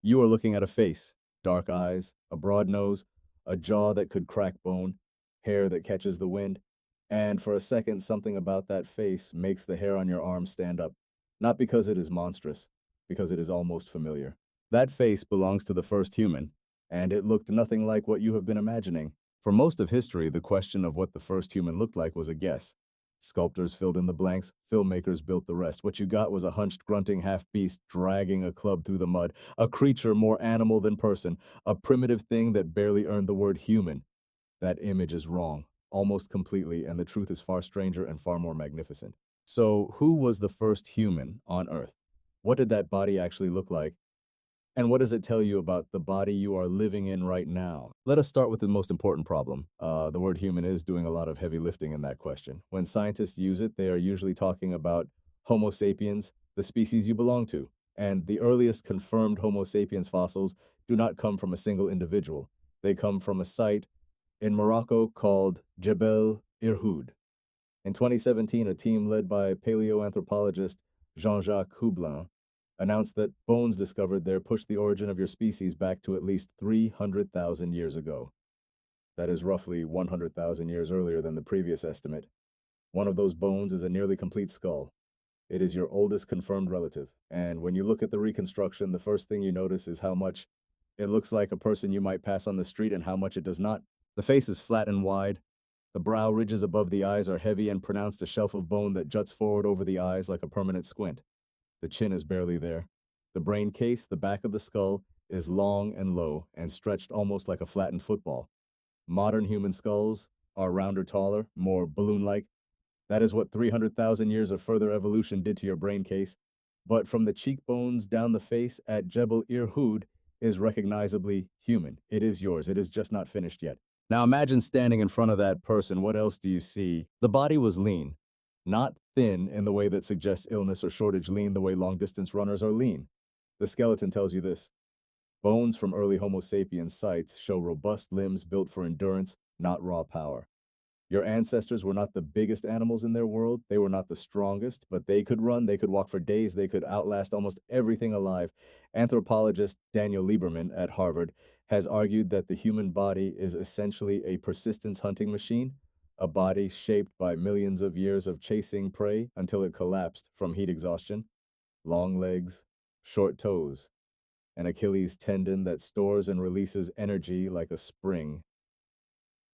You are looking at a face, dark eyes, a broad nose, a jaw that could crack bone, hair that catches the wind, and for a second, something about that face makes the hair on your arm stand up. Not because it is monstrous, because it is almost familiar. That face belongs to the first human, and it looked nothing like what you have been imagining. For most of history, the question of what the first human looked like was a guess. Sculptors filled in the blanks, filmmakers built the rest. What you got was a hunched, grunting half-beast dragging a club through the mud, a creature more animal than person, a primitive thing that barely earned the word human. That image is wrong, almost completely, and the truth is far stranger and far more magnificent. So, who was the first human on Earth? What did that body actually look like? And what does it tell you about the body you are living in right now? Let us start with the most important problem. The word human is doing a lot of heavy lifting in that question. When scientists use it, they are usually talking about Homo sapiens, the species you belong to. And the earliest confirmed Homo sapiens fossils do not come from a single individual. They come from a site in Morocco called Jebel Irhoud. In 2017, a team led by paleoanthropologist Jean-Jacques Houblin announced that bones discovered there pushed the origin of your species back to at least 300,000 years ago. That is roughly 100,000 years earlier than the previous estimate. One of those bones is a nearly complete skull. It is your oldest confirmed relative, and when you look at the reconstruction, the first thing you notice is how much it looks like a person you might pass on the street and how much it does not. The face is flat and wide. The brow ridges above the eyes are heavy and pronounced, a shelf of bone that juts forward over the eyes like a permanent squint. The chin is barely there. The brain case, the back of the skull, is long and low and stretched almost like a flattened football. Modern human skulls are rounder, taller, more balloon-like. That is what 300,000 years of further evolution did to your brain case. But from the cheekbones down the face at Jebel Irhoud is recognizably human. It is yours. It is just not finished yet. Now imagine standing in front of that person. What else do you see? The body was lean, not thin in the way that suggests illness or shortage, lean the way long-distance runners are lean. The skeleton tells you this. Bones from early Homo sapiens sites show robust limbs built for endurance, not raw power. Your ancestors were not the biggest animals in their world. They were not the strongest, but they could run, they could walk for days, they could outlast almost everything alive. Anthropologist Daniel Lieberman at Harvard has argued that the human body is essentially a persistence hunting machine, a body shaped by millions of years of chasing prey until it collapsed from heat exhaustion. Long legs, short toes, an Achilles tendon that stores and releases energy like a spring,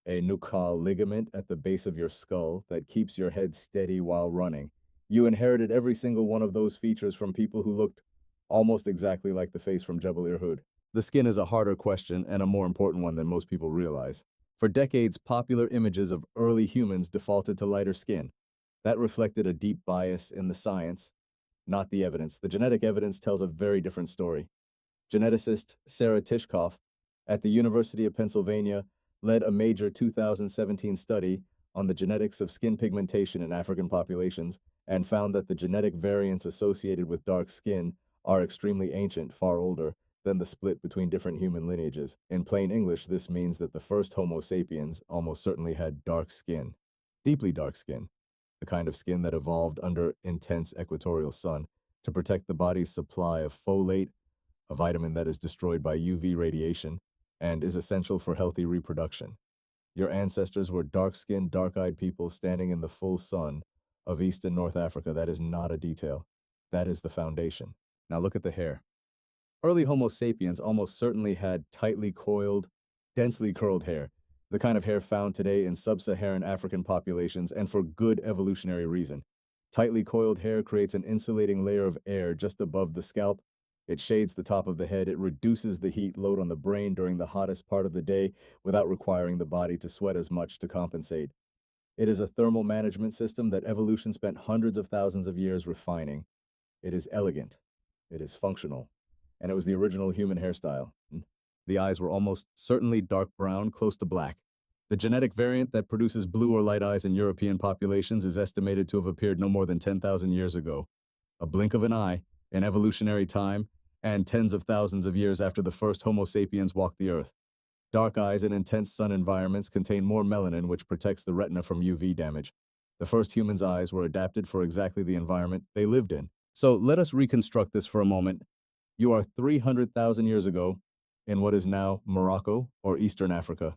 a nuchal ligament at the base of your skull that keeps your head steady while running. You inherited every single one of those features from people who looked almost exactly like the face from Jebel Irhoud. The skin is a harder question and a more important one than most people realize. For decades, popular images of early humans defaulted to lighter skin. That reflected a deep bias in the science, not the evidence. The genetic evidence tells a very different story. Geneticist Sarah Tishkoff at the University of Pennsylvania led a major 2017 study on the genetics of skin pigmentation in African populations and found that the genetic variants associated with dark skin are extremely ancient, far older than the split between different human lineages. In plain English, this means that the first Homo sapiens almost certainly had dark skin, deeply dark skin, the kind of skin that evolved under intense equatorial sun to protect the body's supply of folate, a vitamin that is destroyed by UV radiation and is essential for healthy reproduction. Your ancestors were dark-skinned, dark-eyed people standing in the full sun of East and North Africa. That is not a detail. That is the foundation. Now look at the hair. Early Homo sapiens almost certainly had tightly coiled, densely curled hair, the kind of hair found today in sub-Saharan African populations, and for good evolutionary reason. Tightly coiled hair creates an insulating layer of air just above the scalp. It shades the top of the head. It reduces the heat load on the brain during the hottest part of the day without requiring the body to sweat as much to compensate. It is a thermal management system that evolution spent hundreds of thousands of years refining. It is elegant. It is functional. And it was the original human hairstyle. The eyes were almost certainly dark brown, close to black. The genetic variant that produces blue or light eyes in European populations is estimated to have appeared no more than 10,000 years ago. A blink of an eye, in evolutionary time, and tens of thousands of years after the first Homo sapiens walked the earth. Dark eyes in intense sun environments contain more melanin, which protects the retina from UV damage. The first humans' eyes were adapted for exactly the environment they lived in. So let us reconstruct this for a moment. You are 300,000 years ago in what is now Morocco or Eastern Africa.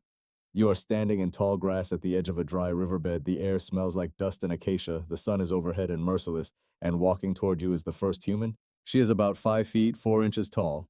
You are standing in tall grass at the edge of a dry riverbed. The air smells like dust and acacia. The sun is overhead and merciless, and walking toward you is the first human. She is about 5 feet 4 inches tall.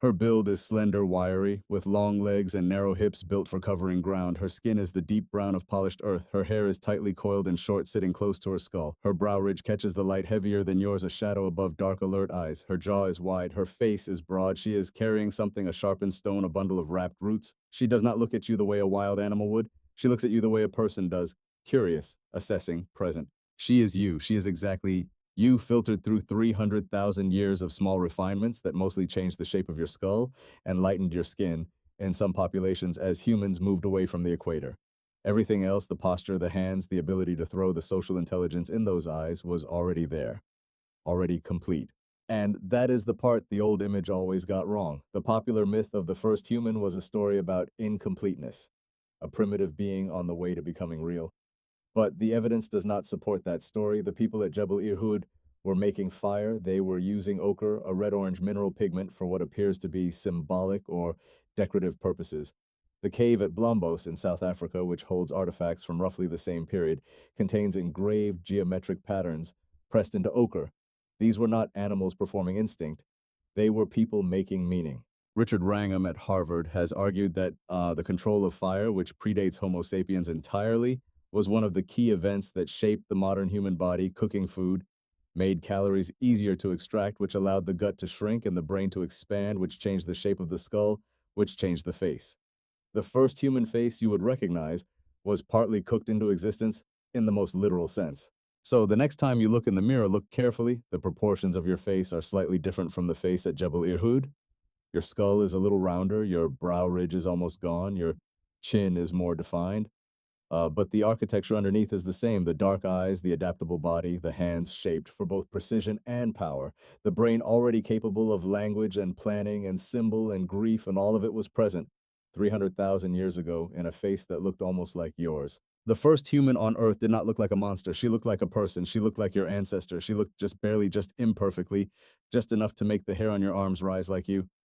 Her build is slender, wiry, with long legs and narrow hips built for covering ground. Her skin is the deep brown of polished earth. Her hair is tightly coiled and short, sitting close to her skull. Her brow ridge catches the light heavier than yours, a shadow above dark, alert eyes. Her jaw is wide. Her face is broad. She is carrying something, a sharpened stone, a bundle of wrapped roots. She does not look at you the way a wild animal would. She looks at you the way a person does, curious, assessing, present. She is you. She is exactly you, filtered through 300,000 years of small refinements that mostly changed the shape of your skull and lightened your skin in some populations as humans moved away from the equator. Everything else, the posture, the hands, the ability to throw, the social intelligence in those eyes was already there, already complete. And that is the part the old image always got wrong. The popular myth of the first human was a story about incompleteness, a primitive being on the way to becoming real. But the evidence does not support that story. The people at Jebel Irhoud were making fire. They were using ochre, a red-orange mineral pigment, for what appears to be symbolic or decorative purposes. The cave at Blombos in South Africa, which holds artifacts from roughly the same period, contains engraved geometric patterns pressed into ochre. These were not animals performing instinct. They were people making meaning. Richard Wrangham at Harvard has argued that the control of fire, which predates Homo sapiens entirely, was one of the key events that shaped the modern human body. Cooking food made calories easier to extract, which allowed the gut to shrink and the brain to expand, which changed the shape of the skull, which changed the face. The first human face you would recognize was partly cooked into existence in the most literal sense. So the next time you look in the mirror, look carefully. The proportions of your face are slightly different from the face at Jebel Irhoud. Your skull is a little rounder, your brow ridge is almost gone, your chin is more defined. But the architecture underneath is the same: the dark eyes, the adaptable body, the hands shaped for both precision and power, the brain already capable of language and planning and symbol and grief, and all of it was present 300,000 years ago in a face that looked almost like yours. The first human on Earth did not look like a monster. She looked like a person. She looked like your ancestor. She looked just barely, just imperfectly, just enough to make the hair on your arms rise like you.